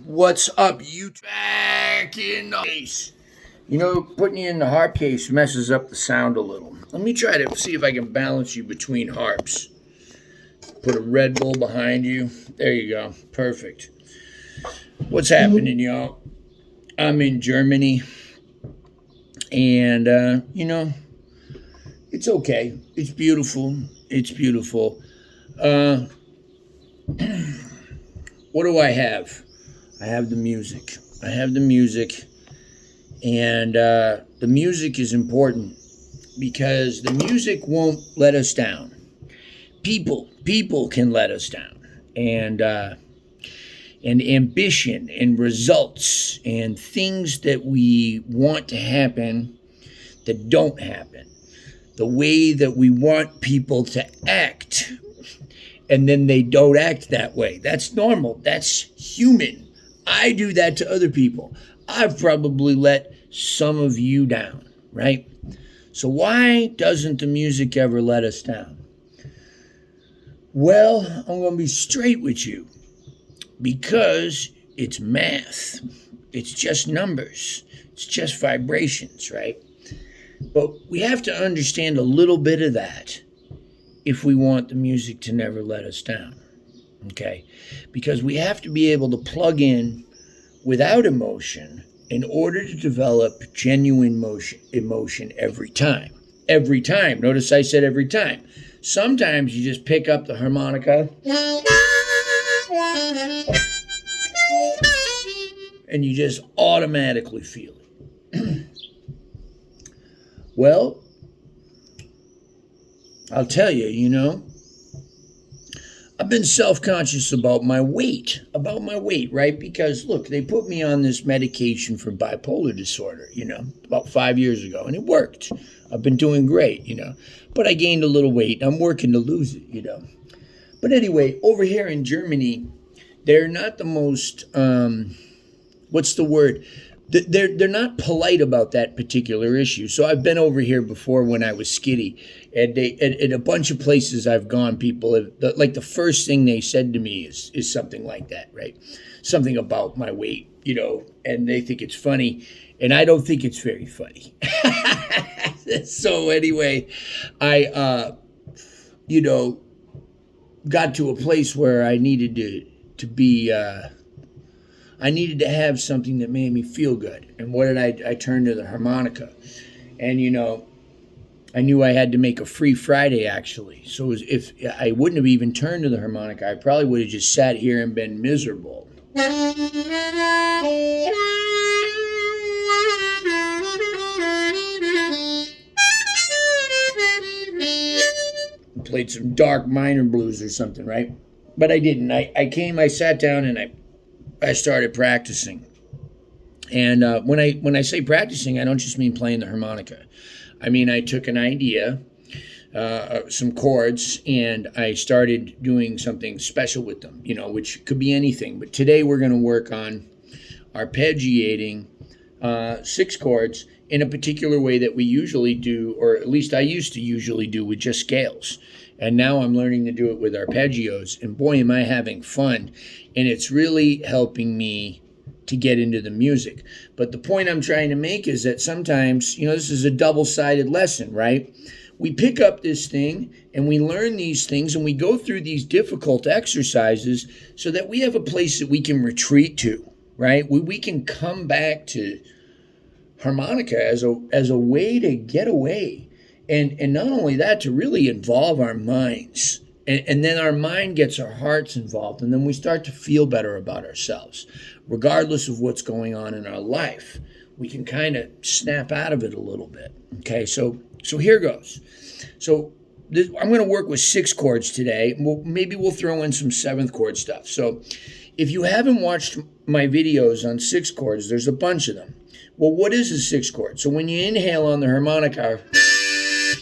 What's up, you back in the case? You know, putting you in the harp case messes up the sound a little. Let me try to see if I can balance you between harps. Put a Red Bull behind you. There you go. Perfect. What's happening, y'all? I'm in Germany. And, it's okay. It's beautiful. It's beautiful. What do I have? I have the music. And the music is important because the music won't let us down. People can let us down. And ambition and results and things that we want to happen that don't happen. The way that we want people to act and then they don't act that way. That's normal. That's human. I do that to other people. I've probably let some of you down, right? So why doesn't the music ever let us down? Well, I'm going to be straight with you. Because it's math. It's just numbers. It's just vibrations, right? But we have to understand a little bit of that if we want the music to never let us down, okay? Because we have to be able to plug in without emotion in order to develop genuine emotion every time. Every time. Notice I said every time. Sometimes you just pick up the harmonica and you just automatically feel it. Well, I'll tell you, I've been self-conscious about my weight, right? Because, look, they put me on this medication for bipolar disorder, about 5 years ago, and it worked. I've been doing great, but I gained a little weight, and I'm working to lose it, But anyway, over here in Germany, they're not the most, what's the word? They're not polite about that particular issue. So I've been over here before when I was skinny, and at a bunch of places I've gone, people have, like the first thing they said to me is something like that, right? Something about my weight, and they think it's funny, and I don't think it's very funny. So anyway, I, got to a place where I needed to be. I needed to have something that made me feel good. And what did I turned to the harmonica. And, I knew I had to make a free Friday, actually. So if I wouldn't have even turned to the harmonica, I probably would have just sat here and been miserable. Played some dark minor blues or something, right? But I didn't. I sat down, and I started practicing. And when I say practicing, I don't just mean playing the harmonica. I mean, I took an idea, some chords, and I started doing something special with them, which could be anything. But today we're going to work on arpeggiating 6 chords in a particular way that we usually do, or at least I used to usually do with just scales. And now I'm learning to do it with arpeggios. And boy, am I having fun. And it's really helping me to get into the music. But the point I'm trying to make is that sometimes, this is a double-sided lesson, right? We pick up this thing and we learn these things and we go through these difficult exercises so that we have a place that we can retreat to, right? We can come back to harmonica as a way to get away. And not only that, to really involve our minds. And then our mind gets our hearts involved, and then we start to feel better about ourselves. Regardless of what's going on in our life, we can kind of snap out of it a little bit. Okay, so here goes. So I'm going to work with 6 chords today. Maybe we'll throw in some 7th chord stuff. So if you haven't watched my videos on 6 chords, there's a bunch of them. Well, what is a 6th chord? So when you inhale on the harmonica,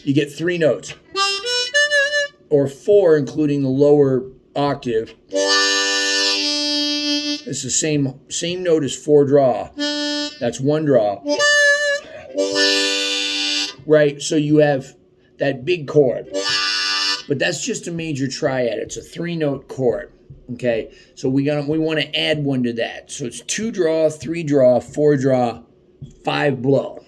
you get 3 notes. Or 4, including the lower octave. It's the same note as 4 draw. That's 1 draw. Right? So you have that big chord. But that's just a major triad. It's a 3-note chord. Okay? So we want to add one to that. So it's 2 draw, 3 draw, 4 draw, 5 blow.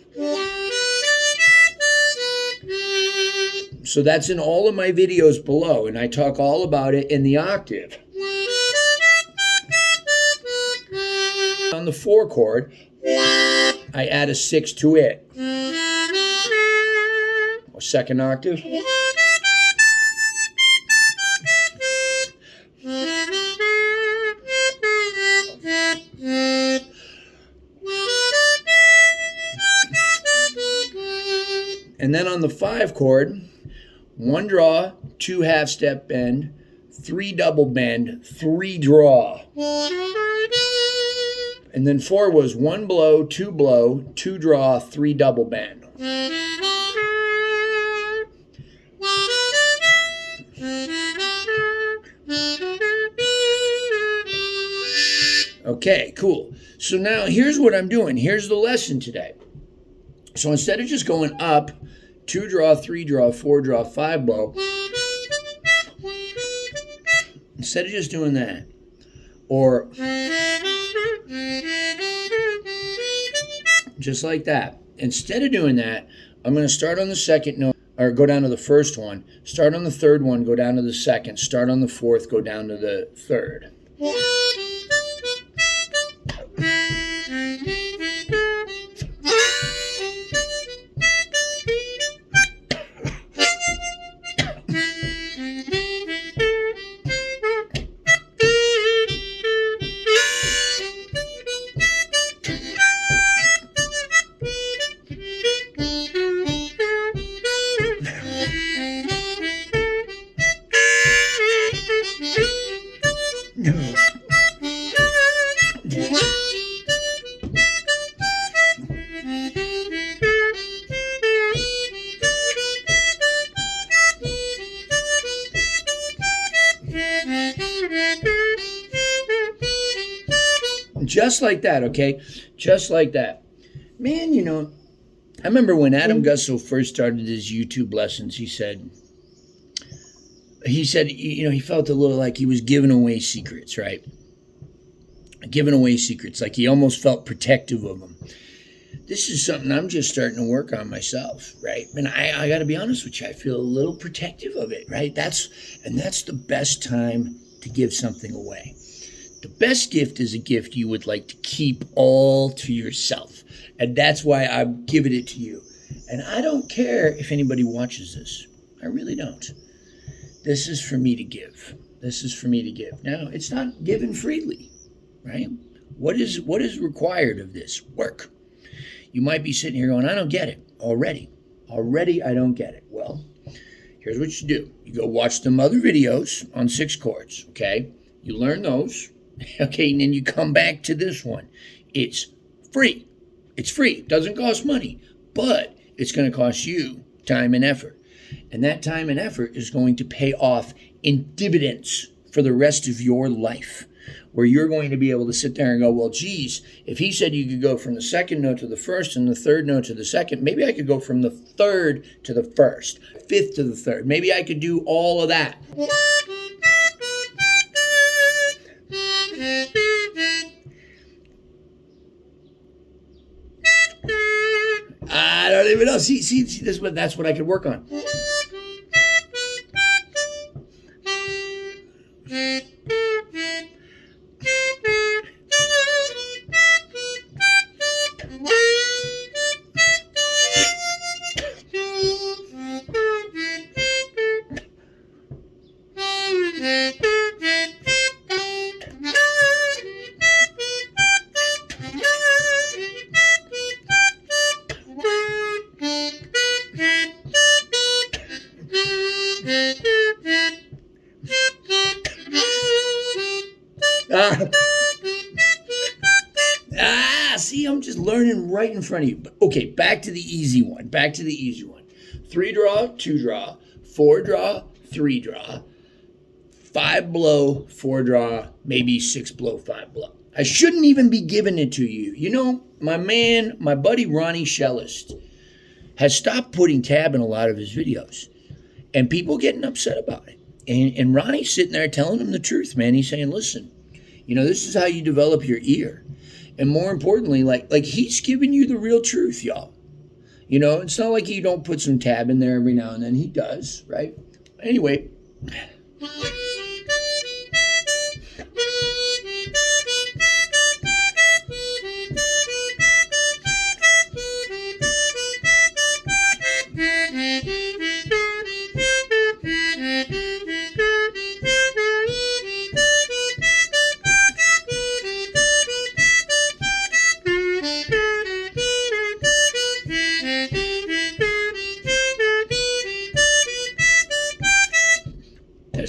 So that's in all of my videos below, and I talk all about it in the octave. On the 4 chord, I add a 6 to it. Or 2nd octave. And then on the 5 chord, 1 draw, 2 half-step bend, 3 double bend, 3 draw. And then 4 was 1 blow, 2 draw, 3 double bend. Okay, cool. So now here's what I'm doing. Here's the lesson today. So instead of just going up, 2 draw, 3 draw, 4 draw, 5 blow, instead of just doing that, or just like that, instead of doing that, I'm going to start on the 2nd note, or go down to the 1st one, start on the 3rd one, go down to the 2nd, start on the 4th, go down to the 3rd. Just like that, okay? Just like that. Man, you know, I remember when Adam Gusso first started his YouTube lessons, he said, you know, he felt a little like he was giving away secrets, right? Giving away secrets, like he almost felt protective of them. This is something I'm just starting to work on myself, right? And I got to be honest with you, I feel a little protective of it, right? That's the best time to give something away. The best gift is a gift you would like to keep all to yourself. And that's why I'm giving it to you. And I don't care if anybody watches this. I really don't. This is for me to give. This is for me to give. Now, it's not given freely, right? What is required of this? Work. You might be sitting here going, I don't get it already. Already, I don't get it. Well, here's what you do. You go watch some other videos on 6 chords, okay? You learn those. Okay, and then you come back to this one. It's free. It's free. It doesn't cost money, but it's going to cost you time and effort. And that time and effort is going to pay off in dividends for the rest of your life, where you're going to be able to sit there and go, well, geez, if he said you could go from the 2nd note to the 1st and the 3rd note to the 2nd, maybe I could go from the 3rd to the 1st, 5th to the 3rd. Maybe I could do all of that. I don't even know. See, that's what I could work on. See, I'm just learning right in front of you. Okay, back to the easy one. 3 draw, 2 draw, 4 draw, 3 draw, 5 blow, 4 draw, maybe 6 blow, 5 blow. I shouldn't even be giving it to you. You know, my buddy Ronnie Shellist has stopped putting tab in a lot of his videos, and people getting upset about it. And Ronnie's sitting there telling him the truth, man. He's saying, listen, this is how you develop your ear. And more importantly, like he's giving you the real truth, y'all. It's not like he don't put some tab in there every now and then. He does, right? Anyway.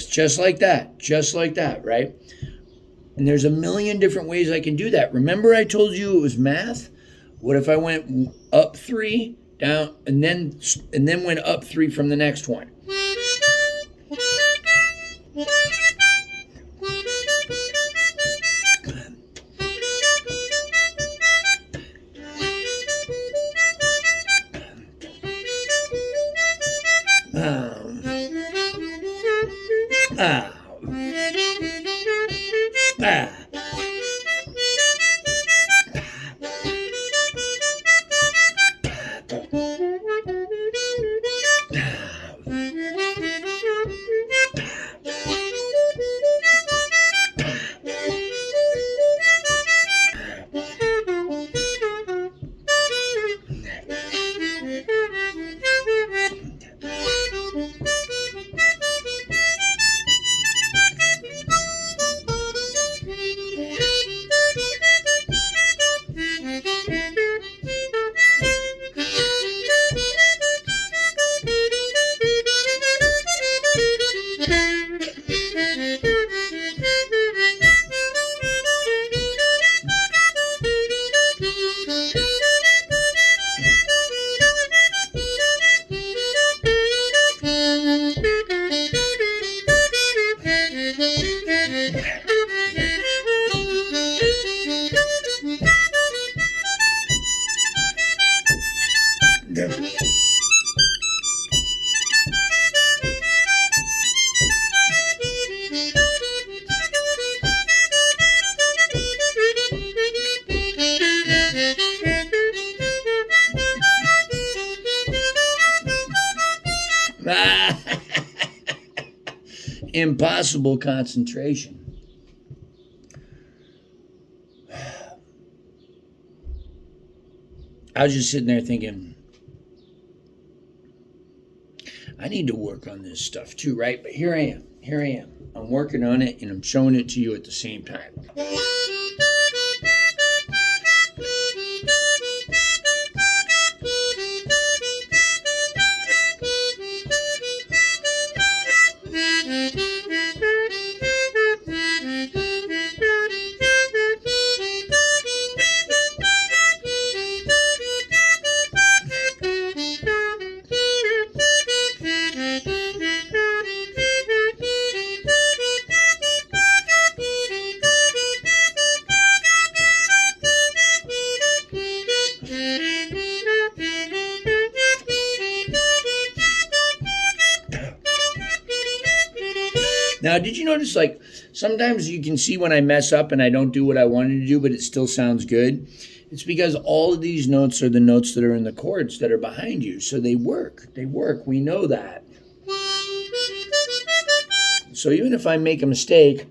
Just like that, right? And there's a million different ways I can do that. Remember I told you it was math? What if I went up 3, down, and then went up 3 from the next one? Impossible concentration. I was just sitting there thinking, I need to work on this stuff too, right? But here I am. I'm working on it, and I'm showing it to you at the same time. Now, did you notice, like, sometimes you can see when I mess up and I don't do what I wanted to do, but it still sounds good? It's because all of these notes are the notes that are in the chords that are behind you. So they work. We know that. So even if I make a mistake,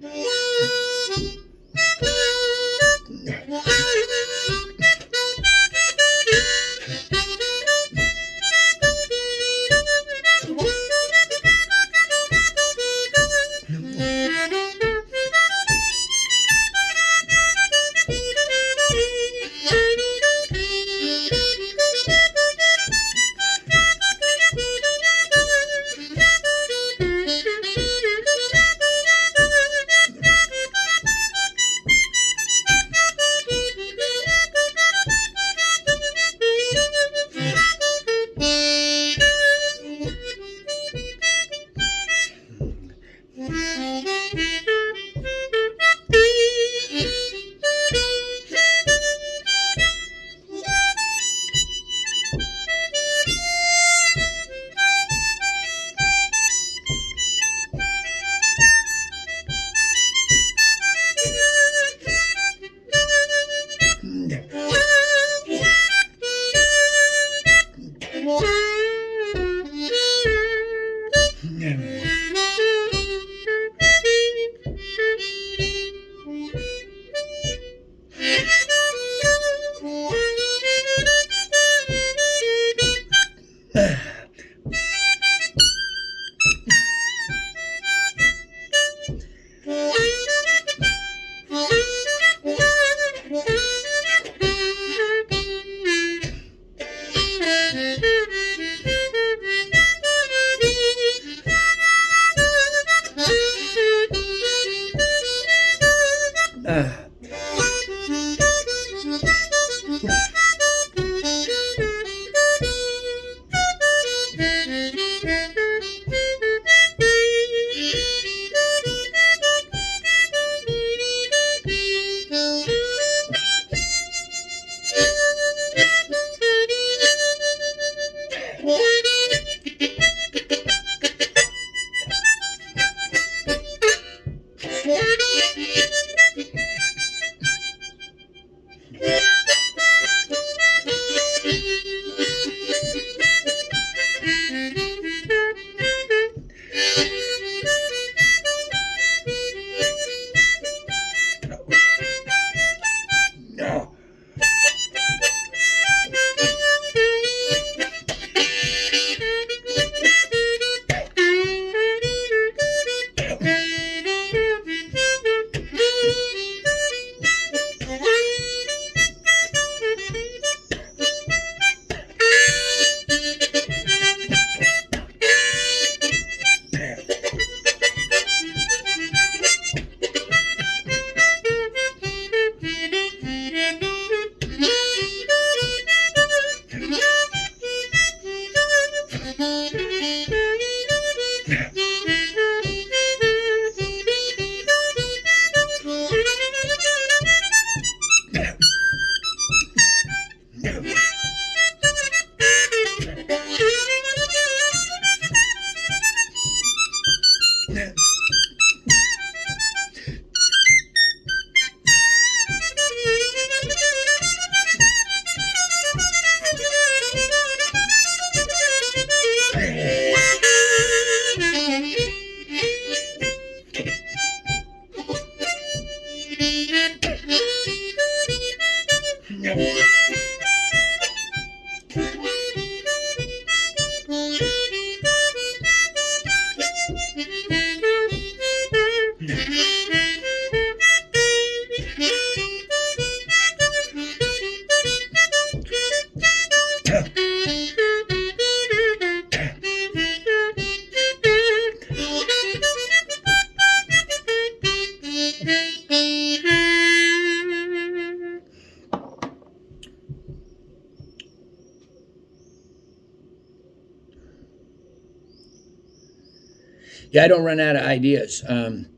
Yeah, I don't run out of ideas, and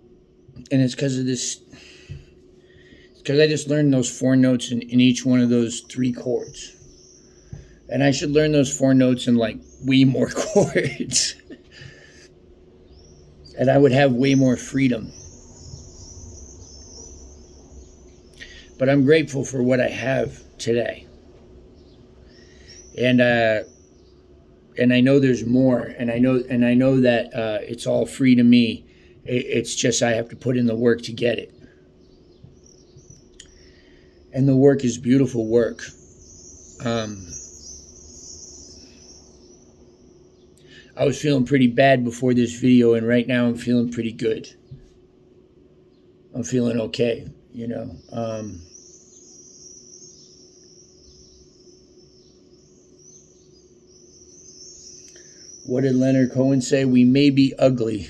it's because of this. Because I just learned those four notes in each one of those three chords, and I should learn those four notes in like way more chords, and I would have way more freedom. But I'm grateful for what I have today, and I know there's more, and I know that it's all free to me. It's just I have to put in the work to get it, and the work is beautiful work. I was feeling pretty bad before this video, and right now I'm feeling pretty good. I'm feeling okay, you know. What did Leonard Cohen say? We may be ugly,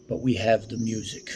but we have the music.